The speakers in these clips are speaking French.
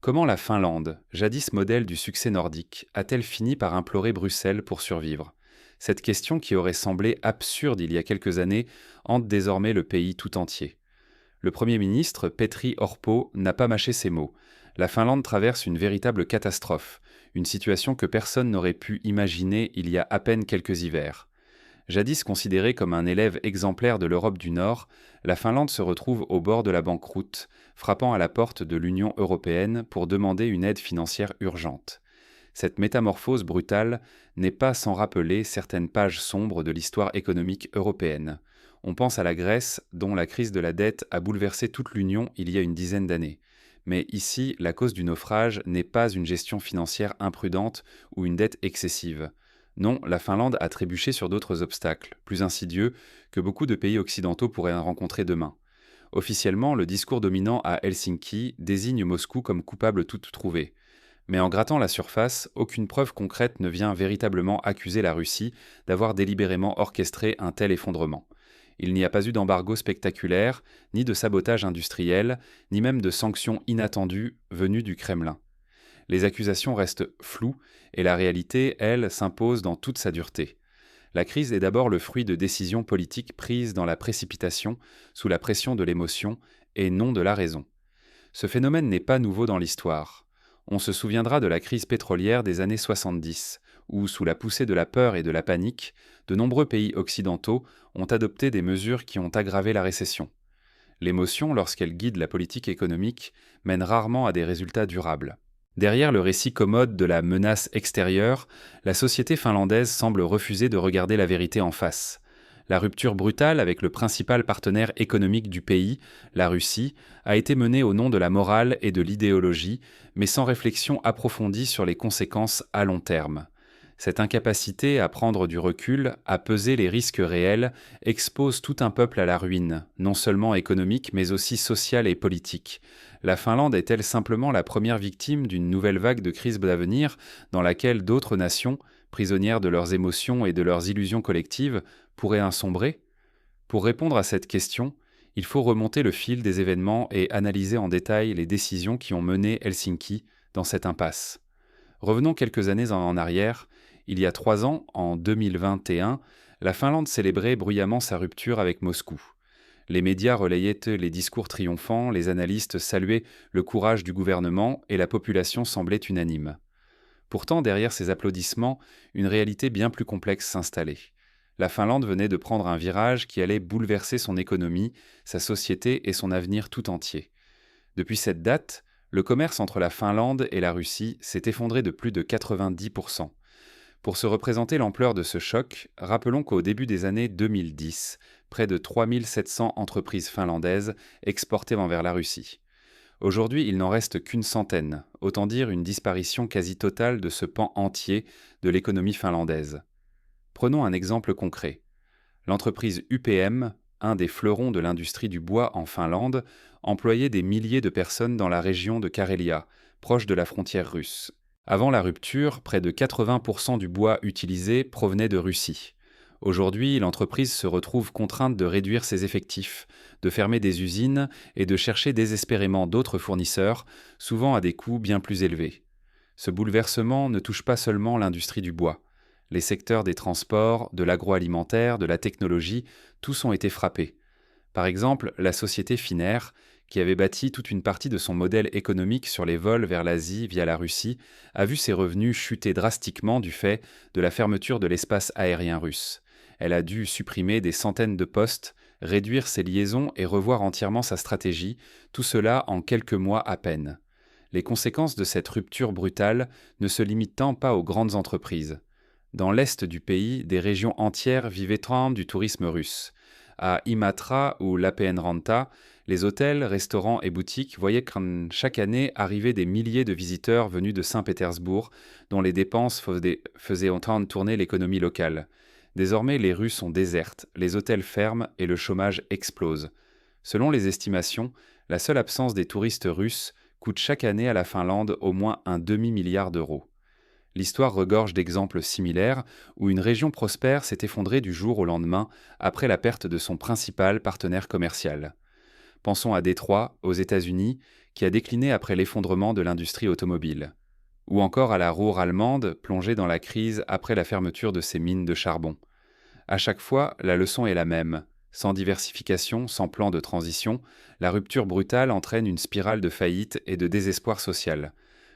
Comment la Finlande, jadis modèle du succès nordique, a-t-elle fini par implorer Bruxelles pour survivre? Cette question qui aurait semblé absurde il y a quelques années hante désormais le pays tout entier. Le Premier ministre, Petri Orpo, n'a pas mâché ses mots. La Finlande traverse une véritable catastrophe, une situation que personne n'aurait pu imaginer il y a à peine quelques hivers. Jadis considérée comme un élève exemplaire de l'Europe du Nord, la Finlande se retrouve au bord de la banqueroute, frappant à la porte de l'Union européenne pour demander une aide financière urgente. Cette métamorphose brutale n'est pas sans rappeler certaines pages sombres de l'histoire économique européenne. On pense à la Grèce, dont la crise de la dette a bouleversé toute l'Union il y a une dizaine d'années. Mais ici, la cause du naufrage n'est pas une gestion financière imprudente ou une dette excessive. Non, la Finlande a trébuché sur d'autres obstacles, plus insidieux, que beaucoup de pays occidentaux pourraient en rencontrer demain. Officiellement, le discours dominant à Helsinki désigne Moscou comme coupable toute trouvée. Mais en grattant la surface, aucune preuve concrète ne vient véritablement accuser la Russie d'avoir délibérément orchestré un tel effondrement. Il n'y a pas eu d'embargo spectaculaire, ni de sabotage industriel, ni même de sanctions inattendues venues du Kremlin. Les accusations restent floues et la réalité, elle, s'impose dans toute sa dureté. La crise est d'abord le fruit de décisions politiques prises dans la précipitation, sous la pression de l'émotion, et non de la raison. Ce phénomène n'est pas nouveau dans l'histoire. On se souviendra de la crise pétrolière des années 70, où, sous la poussée de la peur et de la panique, de nombreux pays occidentaux ont adopté des mesures qui ont aggravé la récession. L'émotion, lorsqu'elle guide la politique économique, mène rarement à des résultats durables. Derrière le récit commode de la menace extérieure, la société finlandaise semble refuser de regarder la vérité en face. La rupture brutale avec le principal partenaire économique du pays, la Russie, a été menée au nom de la morale et de l'idéologie, mais sans réflexion approfondie sur les conséquences à long terme. Cette incapacité à prendre du recul, à peser les risques réels, expose tout un peuple à la ruine, non seulement économique mais aussi sociale et politique. La Finlande est-elle simplement la première victime d'une nouvelle vague de crises d'avenir dans laquelle d'autres nations, prisonnières de leurs émotions et de leurs illusions collectives, pourraient ensombrer? Pour répondre à cette question, il faut remonter le fil des événements et analyser en détail les décisions qui ont mené Helsinki dans cette impasse. Revenons quelques années en arrière. Il y a 3 ans, en 2021, la Finlande célébrait bruyamment sa rupture avec Moscou. Les médias relayaient les discours triomphants, les analystes saluaient le courage du gouvernement et la population semblait unanime. Pourtant, derrière ces applaudissements, une réalité bien plus complexe s'installait. La Finlande venait de prendre un virage qui allait bouleverser son économie, sa société et son avenir tout entier. Depuis cette date, le commerce entre la Finlande et la Russie s'est effondré de plus de 90%. Pour se représenter l'ampleur de ce choc, rappelons qu'au début des années 2010, près de 3700 entreprises finlandaises exportaient vers la Russie. Aujourd'hui, il n'en reste qu'une centaine, autant dire une disparition quasi totale de ce pan entier de l'économie finlandaise. Prenons un exemple concret. L'entreprise UPM, un des fleurons de l'industrie du bois en Finlande, employait des milliers de personnes dans la région de Karelia, proche de la frontière russe. Avant la rupture, près de 80% du bois utilisé provenait de Russie. Aujourd'hui, l'entreprise se retrouve contrainte de réduire ses effectifs, de fermer des usines et de chercher désespérément d'autres fournisseurs, souvent à des coûts bien plus élevés. Ce bouleversement ne touche pas seulement l'industrie du bois. Les secteurs des transports, de l'agroalimentaire, de la technologie, tous ont été frappés. Par exemple, la société Finnair, qui avait bâti toute une partie de son modèle économique sur les vols vers l'Asie via la Russie, a vu ses revenus chuter drastiquement du fait de la fermeture de l'espace aérien russe. Elle a dû supprimer des centaines de postes, réduire ses liaisons et revoir entièrement sa stratégie, tout cela en quelques mois à peine. Les conséquences de cette rupture brutale ne se limitent tant pas aux grandes entreprises. Dans l'est du pays, des régions entières vivaient du tourisme russe. À Imatra ou Lappeenranta, les hôtels, restaurants et boutiques voyaient chaque année arriver des milliers de visiteurs venus de Saint-Pétersbourg, dont les dépenses faisaient entendre tourner l'économie locale. Désormais, les rues sont désertes, les hôtels ferment et le chômage explose. Selon les estimations, la seule absence des touristes russes coûte chaque année à la Finlande au moins un demi-milliard d'euros. L'histoire regorge d'exemples similaires où une région prospère s'est effondrée du jour au lendemain après la perte de son principal partenaire commercial. Pensons à Détroit, aux États-Unis, qui a décliné après l'effondrement de l'industrie automobile. Ou encore à la Ruhr allemande, plongée dans la crise après la fermeture de ses mines de charbon. À chaque fois, la leçon est la même. Sans diversification, sans plan de transition, la rupture brutale entraîne une spirale de faillite et de désespoir social.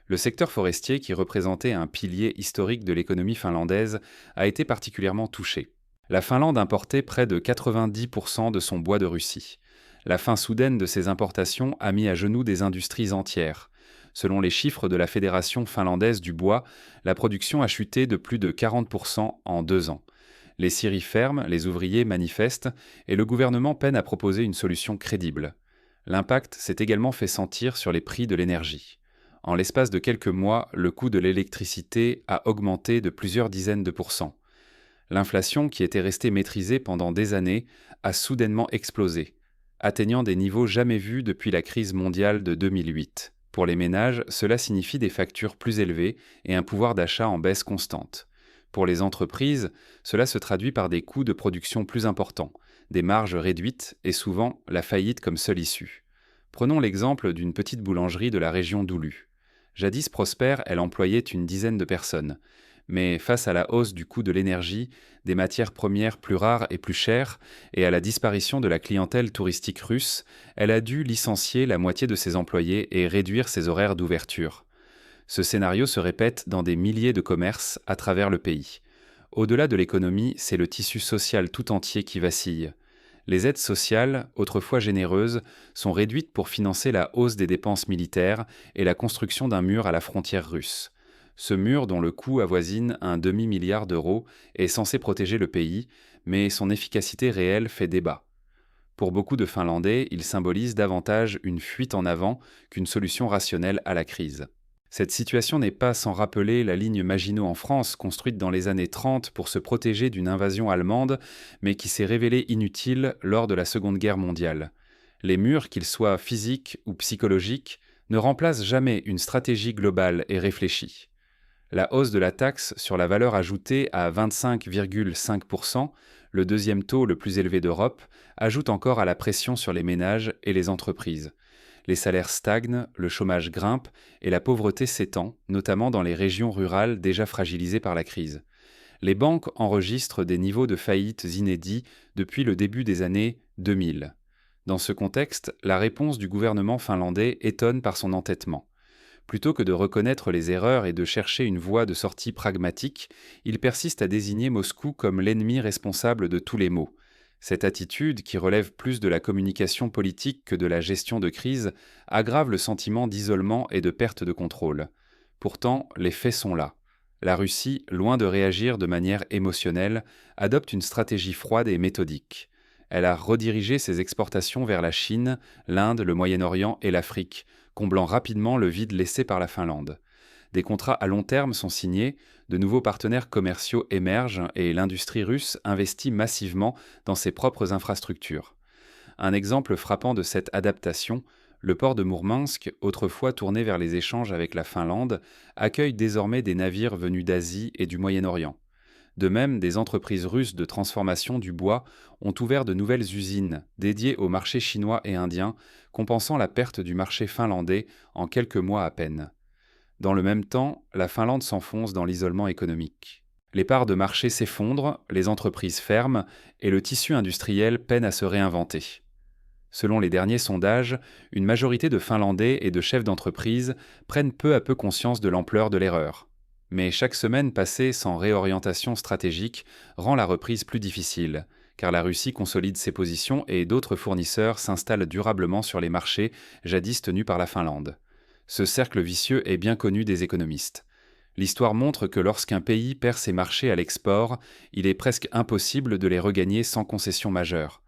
Le secteur forestier, qui représentait un pilier historique de l'économie finlandaise, a été particulièrement touché. La Finlande importait près de 90% de son bois de Russie. La fin soudaine de ces importations a mis à genoux des industries entières. Selon les chiffres de la Fédération finlandaise du bois, la production a chuté de plus de 40% en 2 ans. Les scieries ferment, les ouvriers manifestent, et le gouvernement peine à proposer une solution crédible. L'impact s'est également fait sentir sur les prix de l'énergie. En l'espace de quelques mois, le coût de l'électricité a augmenté de plusieurs dizaines de pourcents. L'inflation, qui était restée maîtrisée pendant des années, a soudainement explosé, atteignant des niveaux jamais vus depuis la crise mondiale de 2008. Pour les ménages, cela signifie des factures plus élevées et un pouvoir d'achat en baisse constante. Pour les entreprises, cela se traduit par des coûts de production plus importants, des marges réduites et souvent la faillite comme seule issue. Prenons l'exemple d'une petite boulangerie de la région d'Oulu. Jadis prospère, elle employait une dizaine de personnes. Mais face à la hausse du coût de l'énergie, des matières premières plus rares et plus chères, et à la disparition de la clientèle touristique russe, elle a dû licencier la moitié de ses employés et réduire ses horaires d'ouverture. Ce scénario se répète dans des milliers de commerces à travers le pays. Au-delà de l'économie, c'est le tissu social tout entier qui vacille. Les aides sociales, autrefois généreuses, sont réduites pour financer la hausse des dépenses militaires et la construction d'un mur à la frontière russe. Ce mur, dont le coût avoisine un demi-milliard d'euros, est censé protéger le pays, mais son efficacité réelle fait débat. Pour beaucoup de Finlandais, il symbolise davantage une fuite en avant qu'une solution rationnelle à la crise. Cette situation n'est pas sans rappeler la ligne Maginot en France, construite dans les années 30 pour se protéger d'une invasion allemande, mais qui s'est révélée inutile lors de la Seconde Guerre mondiale. Les murs, qu'ils soient physiques ou psychologiques, ne remplacent jamais une stratégie globale et réfléchie. La hausse de la taxe sur la valeur ajoutée à 25,5%, le deuxième taux le plus élevé d'Europe, ajoute encore à la pression sur les ménages et les entreprises. Les salaires stagnent, le chômage grimpe et la pauvreté s'étend, notamment dans les régions rurales déjà fragilisées par la crise. Les banques enregistrent des niveaux de faillites inédits depuis le début des années 2000. Dans ce contexte, la réponse du gouvernement finlandais étonne par son entêtement. Plutôt que de reconnaître les erreurs et de chercher une voie de sortie pragmatique, il persiste à désigner Moscou comme l'ennemi responsable de tous les maux. Cette attitude, qui relève plus de la communication politique que de la gestion de crise, aggrave le sentiment d'isolement et de perte de contrôle. Pourtant, les faits sont là. La Russie, loin de réagir de manière émotionnelle, adopte une stratégie froide et méthodique. Elle a redirigé ses exportations vers la Chine, l'Inde, le Moyen-Orient et l'Afrique, comblant rapidement le vide laissé par la Finlande. Des contrats à long terme sont signés, de nouveaux partenaires commerciaux émergent et l'industrie russe investit massivement dans ses propres infrastructures. Un exemple frappant de cette adaptation, le port de Mourmansk, autrefois tourné vers les échanges avec la Finlande, accueille désormais des navires venus d'Asie et du Moyen-Orient. De même, des entreprises russes de transformation du bois ont ouvert de nouvelles usines dédiées au marché chinois et indien, compensant la perte du marché finlandais en quelques mois à peine. Dans le même temps, la Finlande s'enfonce dans l'isolement économique. Les parts de marché s'effondrent, les entreprises ferment et le tissu industriel peine à se réinventer. Selon les derniers sondages, une majorité de Finlandais et de chefs d'entreprise prennent peu à peu conscience de l'ampleur de l'erreur. Mais chaque semaine passée sans réorientation stratégique rend la reprise plus difficile, car la Russie consolide ses positions et d'autres fournisseurs s'installent durablement sur les marchés jadis tenus par la Finlande. Ce cercle vicieux est bien connu des économistes. L'histoire montre que lorsqu'un pays perd ses marchés à l'export, il est presque impossible de les regagner sans concession majeure.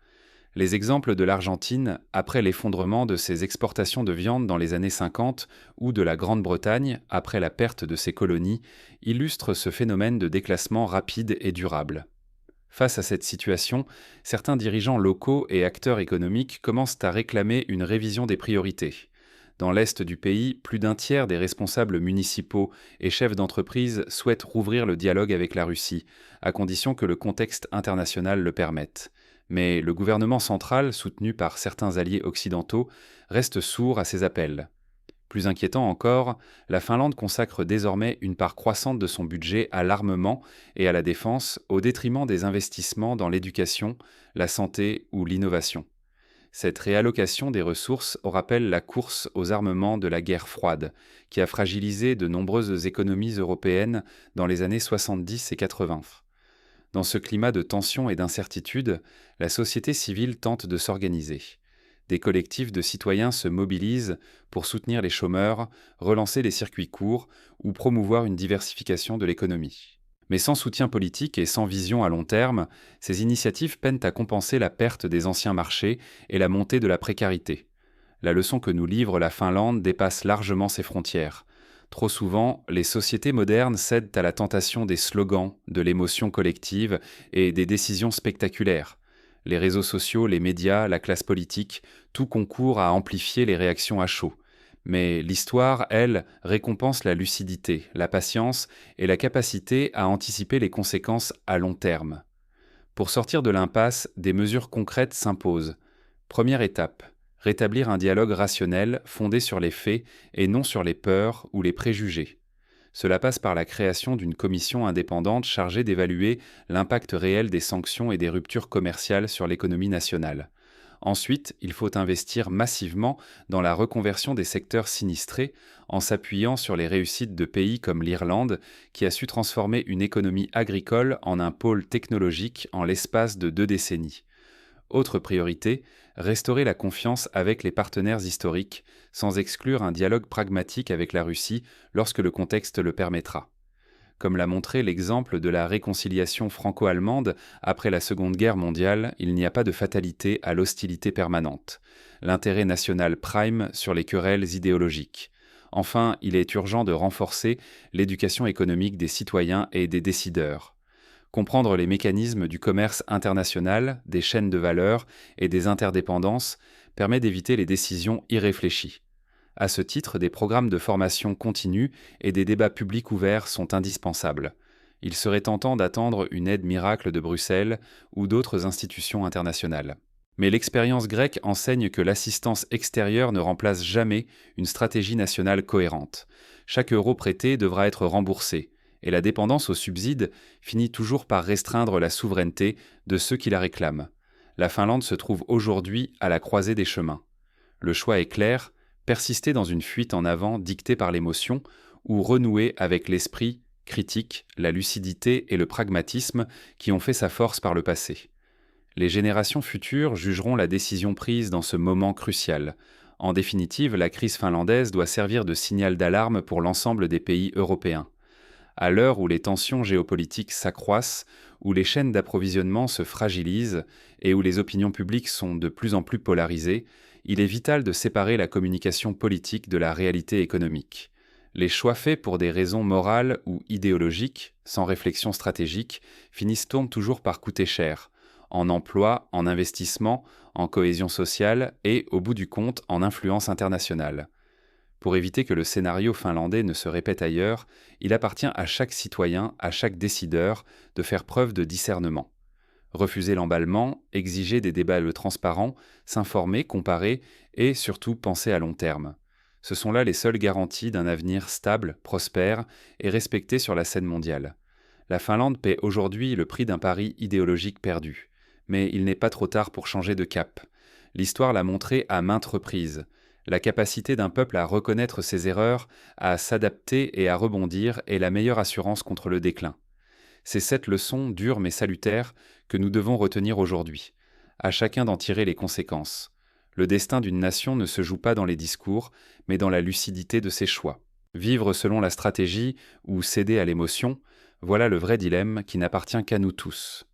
Les exemples de l'Argentine, après l'effondrement de ses exportations de viande dans les années 50, ou de la Grande-Bretagne, après la perte de ses colonies, illustrent ce phénomène de déclassement rapide et durable. Face à cette situation, certains dirigeants locaux et acteurs économiques commencent à réclamer une révision des priorités. Dans l'est du pays, plus d'un tiers des responsables municipaux et chefs d'entreprise souhaitent rouvrir le dialogue avec la Russie, à condition que le contexte international le permette. Mais le gouvernement central, soutenu par certains alliés occidentaux, reste sourd à ces appels. Plus inquiétant encore, la Finlande consacre désormais une part croissante de son budget à l'armement et à la défense au détriment des investissements dans l'éducation, la santé ou l'innovation. Cette réallocation des ressources rappelle la course aux armements de la guerre froide, qui a fragilisé de nombreuses économies européennes dans les années 70 et 80. Dans ce climat de tension et d'incertitude, la société civile tente de s'organiser. Des collectifs de citoyens se mobilisent pour soutenir les chômeurs, relancer les circuits courts ou promouvoir une diversification de l'économie. Mais sans soutien politique et sans vision à long terme, ces initiatives peinent à compenser la perte des anciens marchés et la montée de la précarité. La leçon que nous livre la Finlande dépasse largement ses frontières. Trop souvent, les sociétés modernes cèdent à la tentation des slogans, de l'émotion collective et des décisions spectaculaires. Les réseaux sociaux, les médias, la classe politique, tout concourt à amplifier les réactions à chaud. Mais l'histoire, elle, récompense la lucidité, la patience et la capacité à anticiper les conséquences à long terme. Pour sortir de l'impasse, des mesures concrètes s'imposent. Première étape, rétablir un dialogue rationnel fondé sur les faits et non sur les peurs ou les préjugés. Cela passe par la création d'une commission indépendante chargée d'évaluer l'impact réel des sanctions et des ruptures commerciales sur l'économie nationale. Ensuite, il faut investir massivement dans la reconversion des secteurs sinistrés en s'appuyant sur les réussites de pays comme l'Irlande, qui a su transformer une économie agricole en un pôle technologique en l'espace de 2 décennies. Autre priorité, restaurer la confiance avec les partenaires historiques, sans exclure un dialogue pragmatique avec la Russie lorsque le contexte le permettra. Comme l'a montré l'exemple de la réconciliation franco-allemande après la Seconde Guerre mondiale, il n'y a pas de fatalité à l'hostilité permanente. L'intérêt national prime sur les querelles idéologiques. Enfin, il est urgent de renforcer l'éducation économique des citoyens et des décideurs. Comprendre les mécanismes du commerce international, des chaînes de valeur et des interdépendances permet d'éviter les décisions irréfléchies. À ce titre, des programmes de formation continue et des débats publics ouverts sont indispensables. Il serait tentant d'attendre une aide miracle de Bruxelles ou d'autres institutions internationales. Mais l'expérience grecque enseigne que l'assistance extérieure ne remplace jamais une stratégie nationale cohérente. Chaque euro prêté devra être remboursé, et la dépendance aux subsides finit toujours par restreindre la souveraineté de ceux qui la réclament. La Finlande se trouve aujourd'hui à la croisée des chemins. Le choix est clair: persister dans une fuite en avant dictée par l'émotion ou renouer avec l'esprit critique, la lucidité et le pragmatisme qui ont fait sa force par le passé. Les générations futures jugeront la décision prise dans ce moment crucial. En définitive, la crise finlandaise doit servir de signal d'alarme pour l'ensemble des pays européens. À l'heure où les tensions géopolitiques s'accroissent, où les chaînes d'approvisionnement se fragilisent et où les opinions publiques sont de plus en plus polarisées, il est vital de séparer la communication politique de la réalité économique. Les choix faits pour des raisons morales ou idéologiques, sans réflexion stratégique, finissent toujours par coûter cher, en emploi, en investissement, en cohésion sociale et, au bout du compte, en influence internationale. Pour éviter que le scénario finlandais ne se répète ailleurs, il appartient à chaque citoyen, à chaque décideur, de faire preuve de discernement. Refuser l'emballement, exiger des débats transparents, s'informer, comparer et surtout penser à long terme. Ce sont là les seules garanties d'un avenir stable, prospère et respecté sur la scène mondiale. La Finlande paie aujourd'hui le prix d'un pari idéologique perdu. Mais il n'est pas trop tard pour changer de cap. L'histoire l'a montré à maintes reprises. La capacité d'un peuple à reconnaître ses erreurs, à s'adapter et à rebondir est la meilleure assurance contre le déclin. C'est cette leçon dure mais salutaire que nous devons retenir aujourd'hui. À chacun d'en tirer les conséquences. Le destin d'une nation ne se joue pas dans les discours, mais dans la lucidité de ses choix. Vivre selon la stratégie ou céder à l'émotion, voilà le vrai dilemme qui n'appartient qu'à nous tous.